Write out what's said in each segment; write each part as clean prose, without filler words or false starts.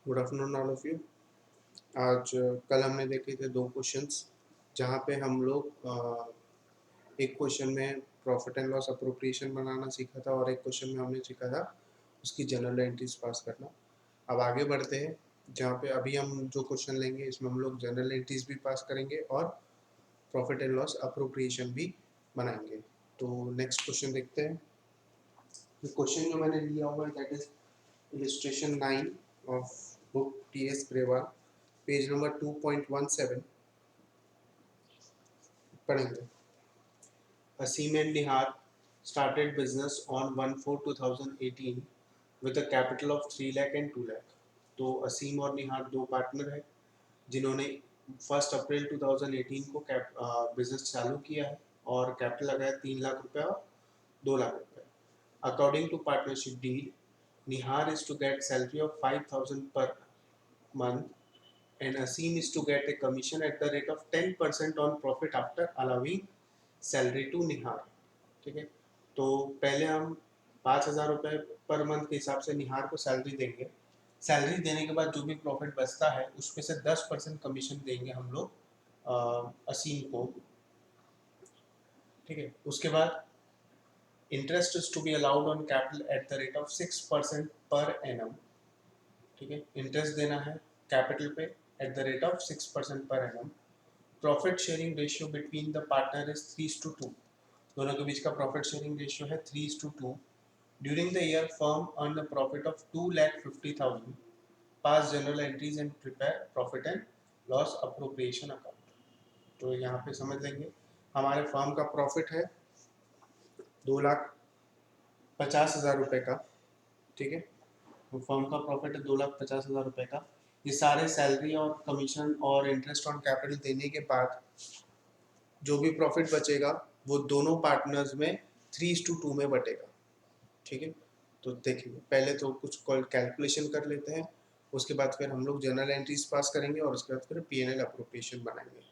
Good afternoon all of you. आज कल हमने देखे थे दो क्वेश्चंस जहाँ पे हम लोग एक क्वेश्चन में प्रॉफिट एंड लॉस अप्रोप्रिएशन बनाना सीखा था और एक क्वेश्चन में हमने सीखा था उसकी जनरल एंट्रीज पास करना। अब आगे बढ़ते हैं जहाँ पे अभी हम जो क्वेश्चन लेंगे इसमें हम लोग जनरल एंट्रीज भी पास करेंगे और प्रॉफिट एंड लॉस अप्रोप्रिएशन भी बनाएंगे। तो नेक्स्ट क्वेश्चन देखते हैं। क्वेश्चन जो मैंने लिया हुआ है that is illustration 9 of book T.S. Brewal, page number 2.17. पढ़ेंगे। Asim and Nihar started business on 1/4/2018 with a capital of 3 lakh and 2 lakh. तो असीम और निहार दो पार्टनर हैं जिन्होंने 1 अप्रैल 2018 को बिजनेस चालू किया है और कैपिटल लगाया 3 लाख रुपए और 2 लाख रुपए। According to partnership deed, Nihar is to get salary of 5,000 per month and Asim is to get a commission at the rate of 10% on profit after allowing salary to Nihar। ठीक है, तो पहले हम 5,000 रुपये पर मंथ के हिसाब से निहार को सैलरी देंगे। सैलरी देने के बाद जो भी प्रॉफिट बचता है उसमें से 10% कमीशन देंगे हम लोग असीम को। ठीक है, उसके बाद interest is to be allowed on capital at the rate of 6% per annum. ठीक है, इंटरेस्ट देना है कैपिटल पे eight the rate of 6% per annum. Profit sharing ratio between the partner is 3:2। दोनों के बीच का प्रॉफिट शेयरिंग रेशियो है 3:2। During the year firm earn a profit of 2,50,000। Pass general entries and prepare profit and loss appropriation account. तो यहाँ पे समझ लेंगे हमारे फर्म का प्रॉफिट है 2,50,000 रुपये का। ठीक है, तो फर्म का प्रॉफिट है 2,50,000 रुपये का। ये सारे सैलरी और कमीशन और इंटरेस्ट ऑन कैपिटल देने के बाद जो भी प्रॉफिट बचेगा वो दोनों पार्टनर्स में 3:2 में बटेगा। ठीक है, तो देखिए पहले तो कुछ कैलकुलेशन कर लेते हैं, उसके बाद फिर हम लोग जनरल एंट्रीज पास करेंगे और उसके बाद फिर P&L अप्रोप्रिएशन बनाएंगे।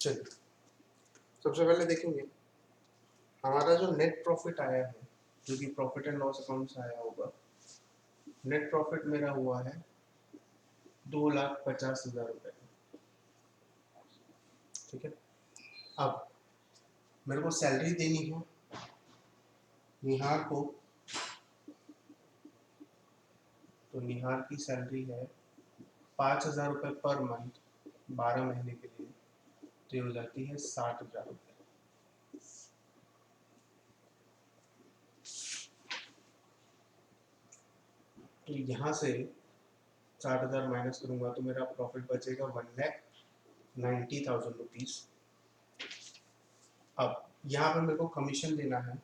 चलिए सबसे पहले देखेंगे हमारा जो नेट प्रॉफिट आया है, जो कि प्रॉफिट एंड लॉस अकाउंट से आया होगा। नेट प्रॉफिट मेरा हुआ है 2,50,000 रुपये। ठीक है, अब मेरे को सैलरी देनी है निहार को, तो निहार की सैलरी है 5,000 रुपये पर मंथ 12 महीने के लिए, तो ये हो जाती है 60,000 रुपये। तो यहाँ से 60,000 माइनस करूंगा तो मेरा प्रॉफिट बचेगा 1,90,000 रुपीज। अब यहाँ पर मेरे को कमीशन देना है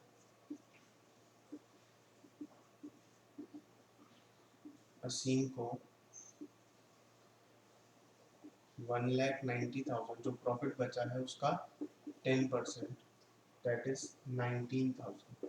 असीम को 1,90,000, जो प्रॉफिट बचा है उसका 10%, दैट इज 19,000।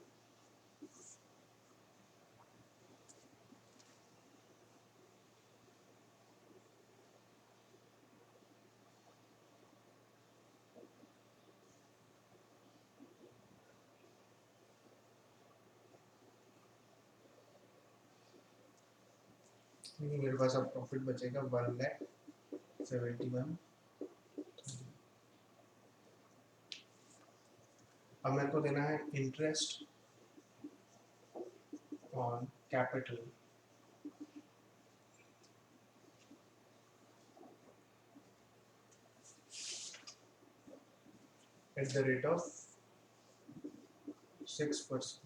मेरे पास अब प्रॉफिट बचेगा 1,71,000। अब मेरे को देना है interest on capital at the rate of 6%।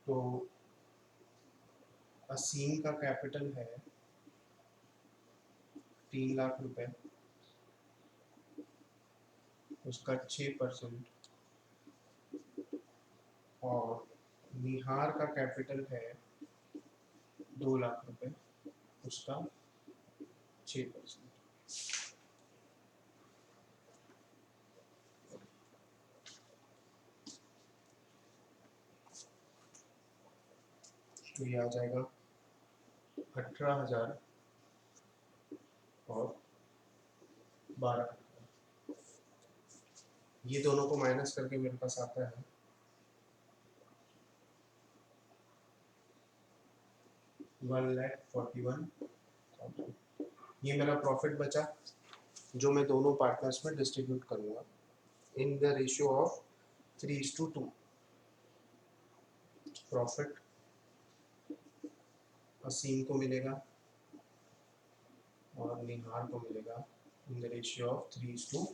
तो असीम का कैपिटल है 3 लाख रुपए, उसका 6%, और निहार का कैपिटल है 2 लाख रुपए, उसका 6%। तो ये आ जाएगा 18,000 और 12। ये दोनों को माइनस करके मेरे पास आता है 1,41,000। ये मेरा प्रॉफिट बचा जो मैं दोनों पार्टनर्स में डिस्ट्रीब्यूट करूंगा in the ratio of 3:2। Profit Aseem को मिलेगा और निहार को मिलेगा इन द रेशियो ऑफ 3:2।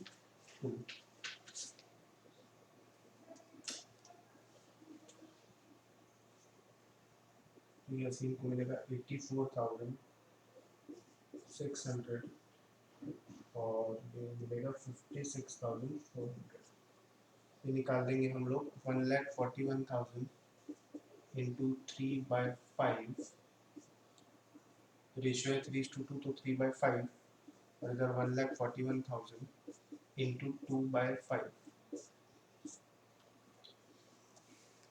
ये असीम को मिलेगा 84,600 और ये मिलेगा 56,400। ये निकाल देंगे हम लोग 1,41,000 इंटू 3/5। रेशियो है 3:2 तो 3/5 और इधर 1,41,000 इंटू 2/5।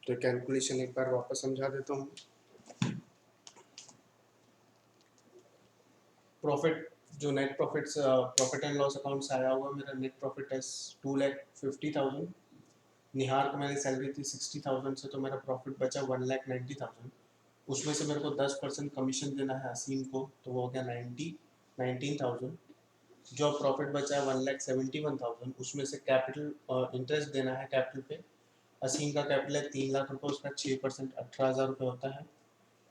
तो कैलकुलेशन एक बार वापस समझा देता हूँ। प्रॉफिट जो net profit and loss account से आया हुआ मेरा नेट प्रॉफिट है 2,50,000। निहार को मैंने सैलरी थी 60,000 से तो मेरा प्रॉफिट बचा 1,90,000। उसमें से मेरे को 10% कमीशन देना है असीम को तो वो हो गया 19,000। जो प्रॉफिट बचा है 1,71,000 उसमें से कैपिटल इंटरेस्ट देना है कैपिटल पे। असीम का कैपिटल है 3 लाख रुपये, उसका 6% 18,000 रुपये होता है।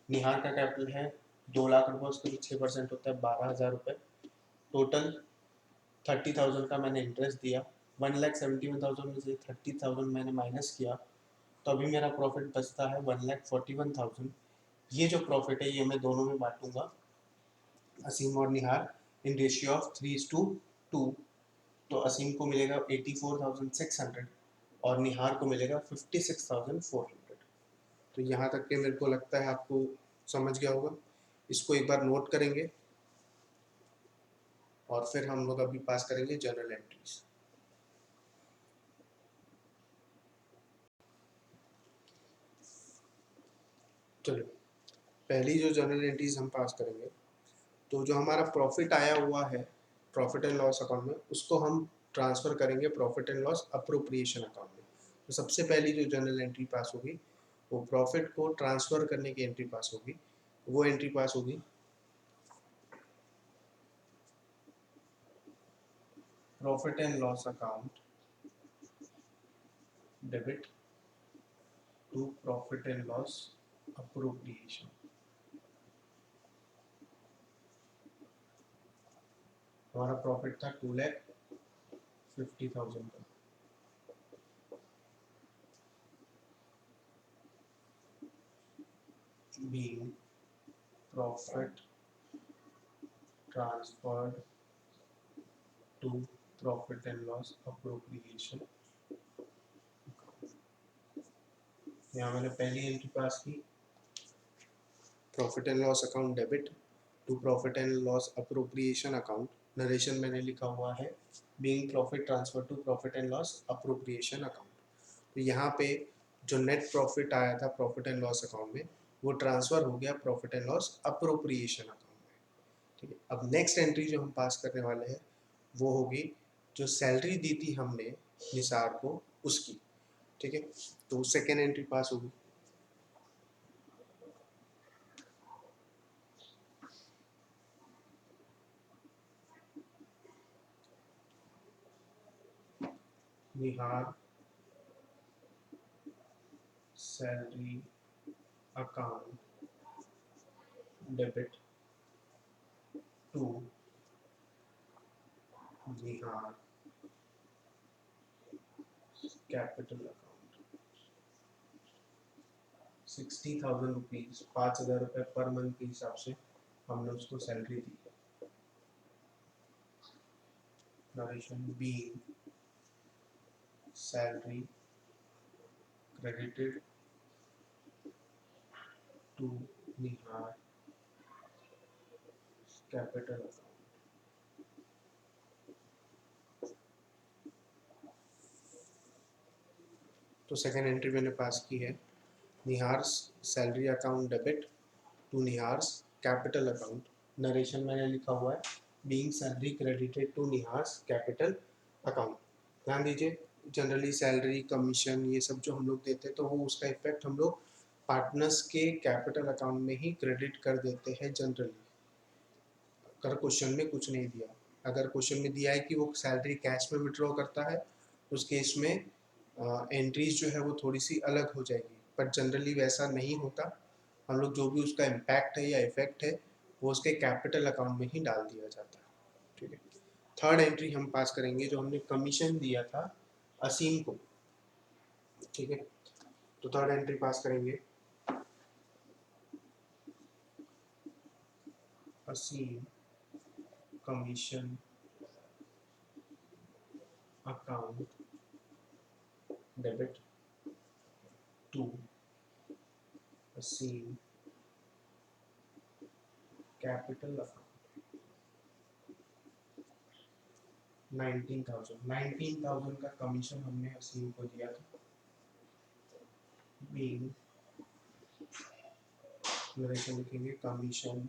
निहार का कैपिटल है 2 लाख रुपये, उसका जो 6% होता है 12,000 रुपये। टोटल 30,000 का मैंने इंटरेस्ट दिया। 1,71,000 में से 30,000 मैंने माइनस किया तो अभी मेरा प्रॉफिट बचता है 1,41,000। ये जो प्रॉफिट है ये मैं दोनों में बांटूंगा असीम और निहार इन रेशियो ऑफ 3:2। तो असीम को मिलेगा 84,600 और निहार को मिलेगा 56,400। तो यहाँ तक के मेरे को लगता है आपको समझ गया होगा। इसको एक बार नोट करेंगे और फिर हम लोग अभी पास करेंगे जर्नल एंट्रीज। चलो पहली जो जर्नल एंट्रीज हम पास करेंगे तो जो हमारा प्रॉफिट आया हुआ है प्रॉफिट एंड लॉस अकाउंट में उसको हम ट्रांसफर करेंगे profit and loss appropriation account में। तो सबसे पहली जो जर्नल एंट्री पास होगी वो प्रॉफिट को ट्रांसफर करने की एंट्री पास होगी। वो एंट्री पास होगी profit and loss account debit to profit and loss appropriation. हमारा प्रॉफिट था 2,50,000 का। being profit transferred to profit and loss appropriation। यहाँ मैंने पहली एंट्री पास की profit and loss account debit to profit and loss appropriation account. Narration मैंने लिखा हुआ है being profit transfer to profit and loss appropriation account. तो यहाँ पे जो नेट प्रॉफिट आया था प्रॉफिट एंड लॉस अकाउंट में वो ट्रांसफर हो गया profit and loss appropriation account में। ठीक है, अब नेक्स्ट एंट्री जो हम पास करने वाले हैं वो होगी जो सैलरी दी थी हमने निसार को उसकी। ठीक है, तो सेकेंड एंट्री पास होगी। Nihar salary account debit to Nihar capital account 60,000 rupees 5,000 रुपये पर मंथ के हिसाब से हमने उसको सैलरी दी। Narration be salary credited to Nihar capital account. तो सेकेंड एंट्री मैंने पास की है Nihar salary account debit to Nihar's capital account. Narration मैंने लिखा हुआ है being salary credited to Nihar's capital account. ध्यान दीजिए, जनरली सैलरी कमीशन ये सब जो हम लोग देते हैं तो वो उसका इफेक्ट हम लोग पार्टनर्स के कैपिटल अकाउंट में ही क्रेडिट कर देते हैं जनरली, अगर क्वेश्चन में कुछ नहीं दिया। अगर क्वेश्चन में दिया है कि वो सैलरी कैश में विड्रॉ करता है उस केस में एंट्रीज जो है वो थोड़ी सी अलग हो जाएगी, बट जनरली वैसा नहीं होता। हम लोग जो भी उसका इम्पैक्ट है या इफेक्ट है वो उसके कैपिटल अकाउंट में ही डाल दिया जाता है। ठीक है, थर्ड एंट्री हम पास करेंगे जो हमने कमीशन दिया था असीम को। ठीक है, तो थर्ड एंट्री पास करेंगे Aseem commission account debit to Aseem capital account 19,000 का कमीशन हमने असीम को दिया था। बीइंग नरेशन लिखेंगे commission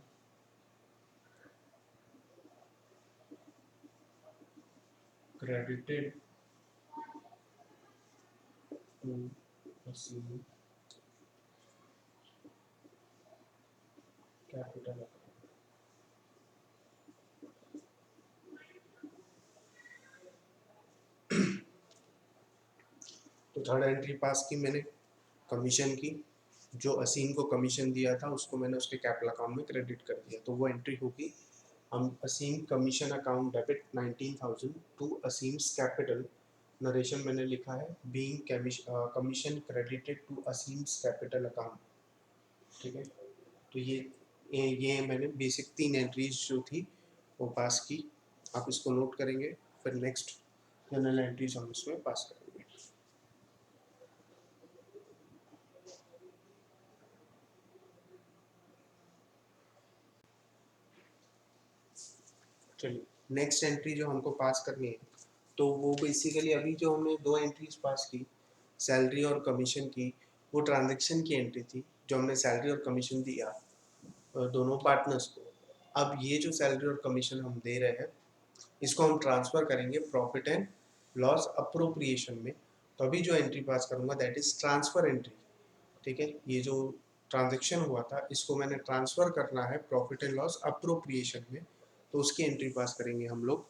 credited to Aseem capital account. तो थर्ड एंट्री पास की मैंने कमीशन की, जो असीम को कमीशन दिया था उसको मैंने उसके कैपिटल अकाउंट में क्रेडिट कर दिया, तो वो एंट्री होगी हम Aseem commission account debit 19,000 to Aseem's capital. Narration मैंने लिखा है being commission credited to Aseem's capital account. ठीक है, तो ये मैंने बेसिक 3 एंट्रीज जो थी वो पास की, आप इसको नोट करेंगे, फिर नेक्स्ट जनरल एंट्रीज हम इसमें पास करेंगे। चलिए, नेक्स्ट एंट्री जो हमको पास करनी है तो वो बेसिकली अभी जो हमने 2 एंट्रीज पास की सैलरी और कमीशन की, वो ट्रांजैक्शन की एंट्री थी जो हमने सैलरी और कमीशन दिया दोनों पार्टनर्स को। अब ये जो सैलरी और कमीशन हम दे रहे हैं इसको हम ट्रांसफर करेंगे प्रॉफिट एंड लॉस अप्रोप्रिएशन में। तो अभी जो एंट्री पास करूंगा दैट इज ट्रांसफर एंट्री। ठीक है, ये जो ट्रांजैक्शन हुआ था इसको मैंने ट्रांसफर करना है प्रॉफिट एंड लॉस अप्रोप्रिएशन में, तो उसकी एंट्री पास करेंगे हम लोग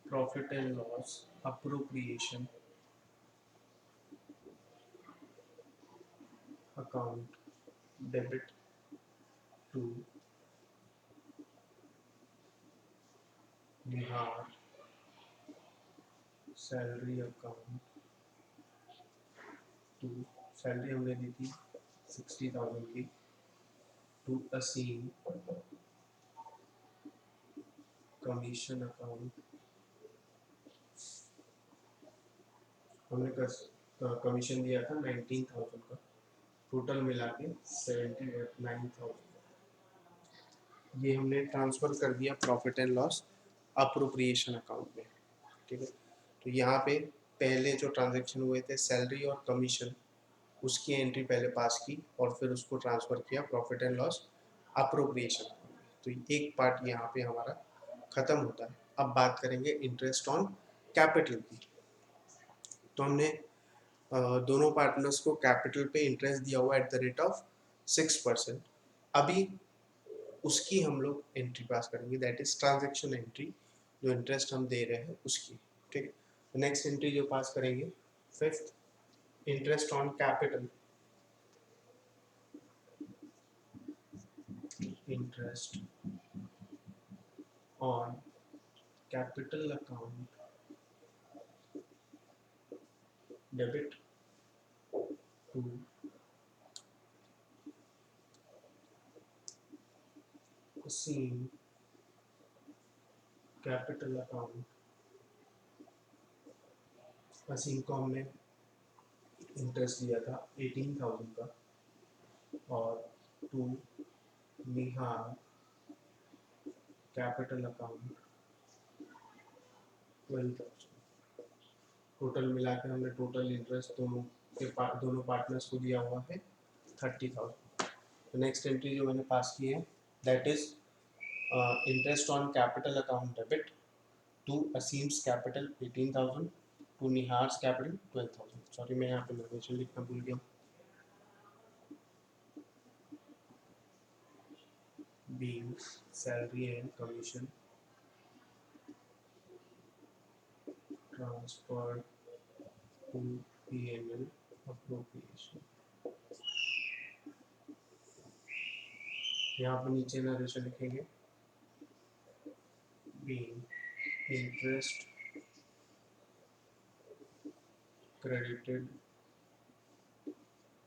profit and loss appropriation account debit to Nihar salary account to, salary हमने दी थी 60,000 की, टू असीम कमीशन अकाउंट, हमने कमीशन दिया था 19,000 का, टोटल मिला के 79,000, ये हमने ट्रांसफर कर दिया profit and loss appropriation account में। ठीक है, तो यहाँ पे पहले जो ट्रांजैक्शन हुए थे सैलरी और कमीशन उसकी एंट्री पहले पास की और फिर उसको ट्रांसफर किया profit and loss appropriation account में। तो एक पार्ट यहाँ पे हमारा खत्म होता है। अब बात करेंगे इंटरेस्ट ऑन कैपिटल की। तो हमने दोनों पार्टनर्स को कैपिटल पे इंटरेस्ट दिया हुआ एट द रेट ऑफ 6%। अभी उसकी हम लोग एंट्री पास करेंगे दैट इज ट्रांजैक्शन एंट्री, जो इंटरेस्ट हम दे रहे हैं उसकी। ठीक है, नेक्स्ट एंट्री जो पास करेंगे fifth, interest on capital, interest on capital account debit to Aseem capital account. Aseem को हमने इंटरेस्ट दिया था 18,000 का, और to Nihar capital account 12,000। Total मिला के हमने टोटल इंटरेस्ट दोनों पार्टनर्स को दिया हुआ है 30,000। तो नेक्स्ट एंट्री जो मैंने पास की है that is interest on capital account debit to Aseem's capital 18,000, to Nihar's capital 12,000। Sorry मैं यहाँ पे नोटेशन लिखना भूल गया। Being salary and commission transferred to P&L appropriation। यहाँ पर नीचे नरेशन लिखेंगे being interest credited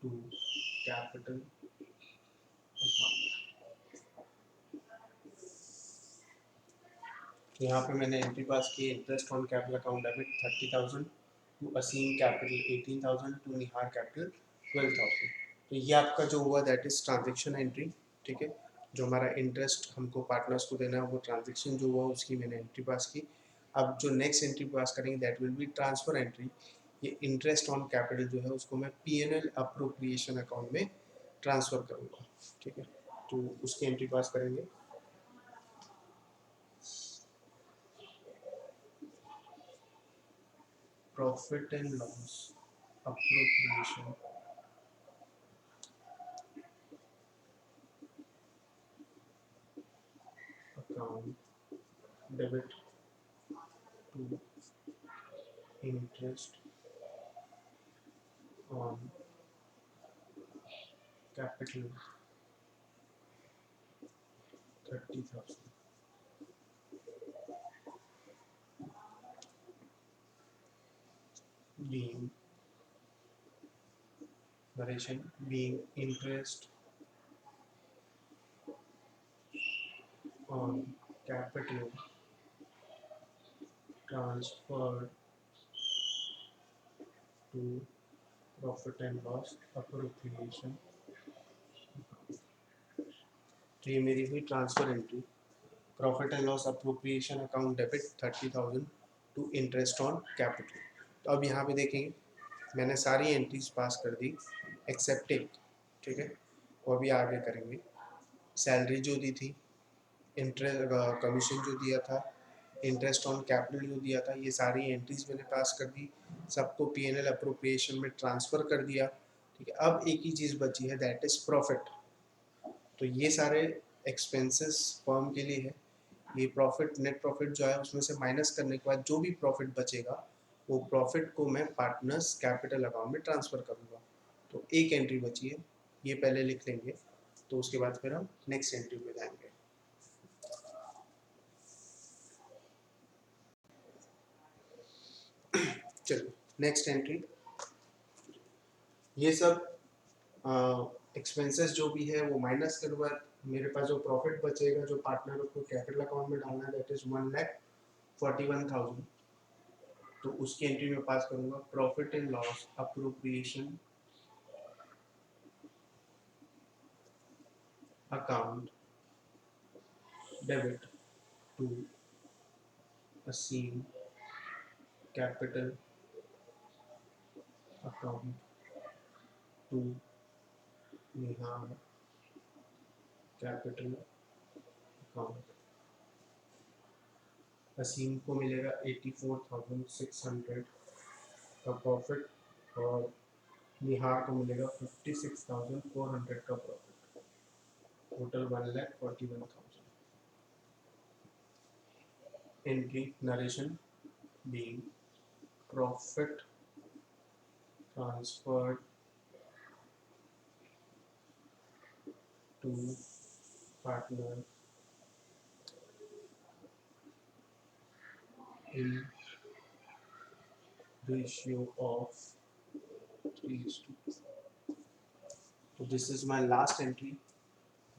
to capital account। यहाँ पे मैंने एंट्री पास की interest on capital account debit 30,000 to Aseem capital 18,000 to Nihar capital 12,000। तो ये आपका जो हुआ दैट इज ट्रांजेक्शन एंट्री। ठीक है, जो हमारा इंटरेस्ट हमको पार्टनर्स को देना है वो ट्रांजेक्शन जो हुआ उसकी मैंने एंट्री पास की। अब जो नेक्स्ट एंट्री पास करेंगे that will be transfer entry. ये इंटरेस्ट ऑन कैपिटल जो है उसको मैं P&L अप्रोप्रिएशन अकाउंट में ट्रांसफर करूँगा। ठीक है, तो उसकी एंट्री पास करेंगे। Profit and loss appropriation account debit to interest on capital 30,000। being narration being interest on capital transferred to profit and loss appropriation। तो ये मेरी हुई transfer entry. Profit and loss appropriation account debit 30,000 to interest on capital. तो अब यहाँ पे देखेंगे मैंने सारी एंट्रीज पास कर दी एक्सेप्ट एक। ठीक है, वो अभी आगे करेंगे। सैलरी जो दी थी, इंटरेस्ट कमीशन जो दिया था, इंटरेस्ट ऑन कैपिटल जो दिया था, ये सारी एंट्रीज मैंने पास कर दी, सबको P&L अप्रोप्रिएशन में ट्रांसफ़र कर दिया। ठीक है, अब एक ही चीज़ बची है दैट इज़ प्रॉफिट। तो ये सारे एक्सपेंसेस फर्म के लिए है। ये प्रॉफिट नेट प्रॉफिट जो है उसमें से माइनस करने के बाद जो भी प्रॉफिट बचेगा वो प्रॉफिट को मैं पार्टनर्स कैपिटल अकाउंट में ट्रांसफ़र करूँगा। तो एक एंट्री बची है, ये पहले लिख लेंगे, तो उसके बाद फिर हम नेक्स्ट एंट्री पे जाएंगे। चलो नेक्स्ट एंट्री, ये सब एक्सपेंसेस जो भी है वो माइनस के बाद मेरे पास जो प्रॉफिट बचेगा जो पार्टनर को कैपिटल अकाउंट में डालना है दैट इज 1,41,000। तो उसकी एंट्री में पास करूंगा profit and loss appropriation account debit to Aseem capital account to Nihar capital account. Aseem को मिलेगा 84,600 का प्रॉफिट और निहार को मिलेगा 56,400 का profit, total 1,41,000। Entry narration being profit transferred to partner in ratio of 3:2। तो this is my last entry.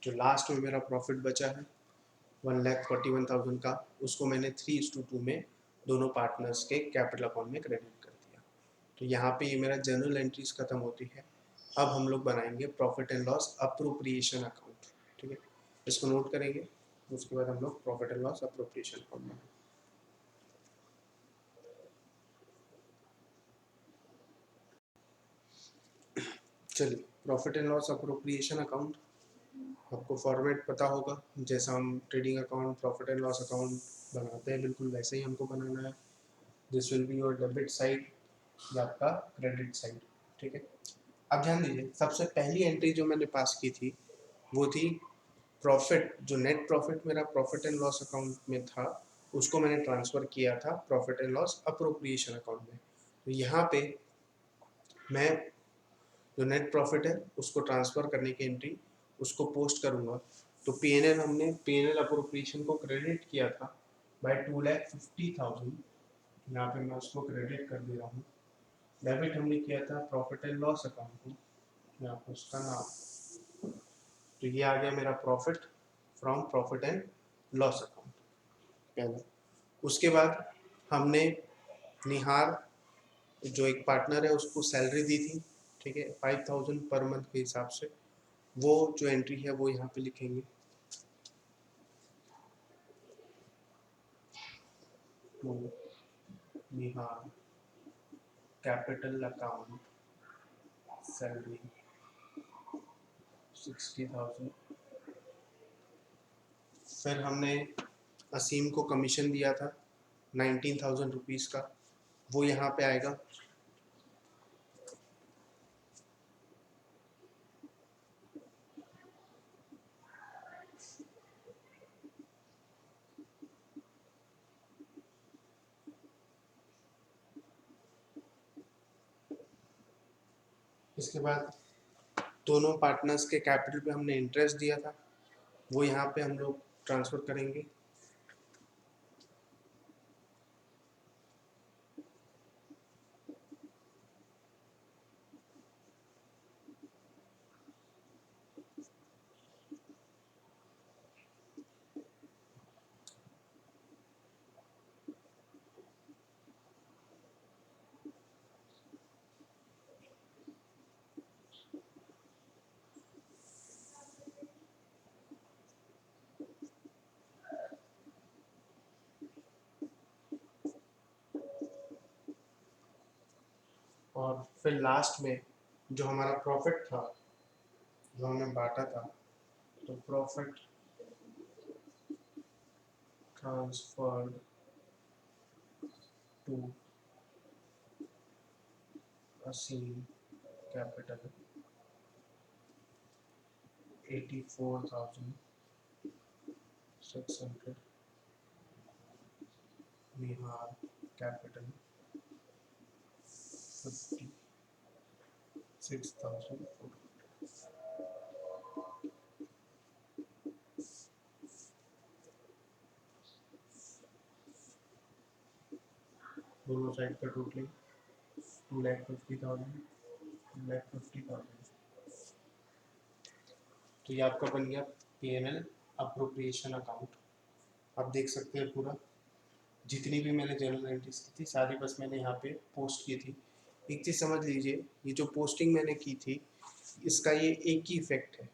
जो लास्ट में मेरा प्रॉफिट बचा है 1,41,000 का, उसको मैंने 3:2 में दोनों पार्टनर्स के कैपिटल अकाउंट में क्रेडिट कर दिया। तो यहाँ पे ये मेरा जर्नल एंट्रीज खत्म होती है। अब हम लोग बनाएंगे profit and loss appropriation account. ठीक है, इसको नोट करेंगे, उसके बाद हम लोग profit and loss appropriation account बनाएंगे। चलिए, profit and loss appropriation account, आपको फॉर्मेट पता होगा, जैसा हम trading account, profit and loss account बनाते हैं बिल्कुल वैसे ही हमको बनाना है। This will be your debit side, ये आपका क्रेडिट साइड। ठीक है, अब ध्यान दीजिए, सबसे पहली एंट्री जो मैंने पास की थी वो थी प्रॉफिट, जो नेट प्रॉफिट मेरा प्रॉफिट एंड लॉस अकाउंट में था उसको मैंने ट्रांसफ़र किया था profit and loss appropriation account में। तो यहाँ पे मैं जो नेट प्रॉफिट है उसको ट्रांसफ़र करने की एंट्री उसको पोस्ट करूँगा। तो पी हमने पी एन एल अप्रोप्रिएशन को क्रेडिट किया था बाय 2,50,000, यहाँ पे मैं उसको क्रेडिट कर दे रहा हूँ। डेबिट हमने किया था प्रॉफिट एंड लॉस अकाउंट को, यहाँ पे उसका नाम, तो ये आ गया मेरा profit from profit and loss account पहले। उसके बाद हमने निहार जो एक पार्टनर है उसको सैलरी दी थी, ठीक है, 5,000 पर मंथ के हिसाब से। वो जो एंट्री है वो यहाँ पे लिखेंगे, to Nihar capital account salary 60,000। फिर हमने असीम को कमीशन दिया था 19,000 रुपीज़ का, वो यहाँ पे आएगा। इसके बाद दोनों पार्टनर्स के कैपिटल पे हमने इंटरेस्ट दिया था, वो यहाँ पे हम लोग ट्रांसफ़र करेंगे। और फिर लास्ट में जो हमारा प्रॉफिट था जो हमने बांटा था, तो profit transferred to Aseem capital 84,600, Nihar capital 56,400। दोनों साइड का टोटल 2,50,000, 2,50,000। तो ये आपका बन गया P N L appropriation account. आप देख सकते हैं पूरा जितनी भी मैंने जर्नल एंट्रीज की थी सारी बस मैंने यहाँ पे पोस्ट की थी। एक चीज़ समझ लीजिए, ये जो पोस्टिंग मैंने की थी इसका ये एक ही इफेक्ट है,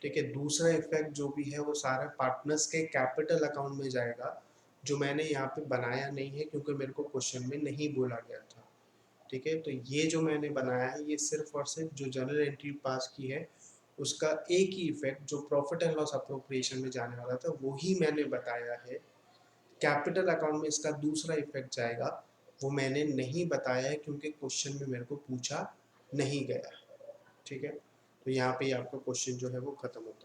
ठीक है। दूसरा इफेक्ट जो भी है वो सारा पार्टनर्स के कैपिटल अकाउंट में जाएगा, जो मैंने यहाँ पे बनाया नहीं है क्योंकि मेरे को क्वेश्चन में नहीं बोला गया था, ठीक है। तो ये जो मैंने बनाया है ये सिर्फ और सिर्फ जो जनरल एंट्री पास की है उसका एक ही इफेक्ट जो प्रॉफिट एंड लॉस अप्रोप्रिएशन में जाने वाला था वो ही मैंने बताया है। कैपिटल अकाउंट में इसका दूसरा इफेक्ट जाएगा वो मैंने नहीं बताया है क्योंकि क्वेश्चन में मेरे को पूछा नहीं गया, ठीक है। तो यहाँ पे आपका क्वेश्चन जो है वो खत्म होता है।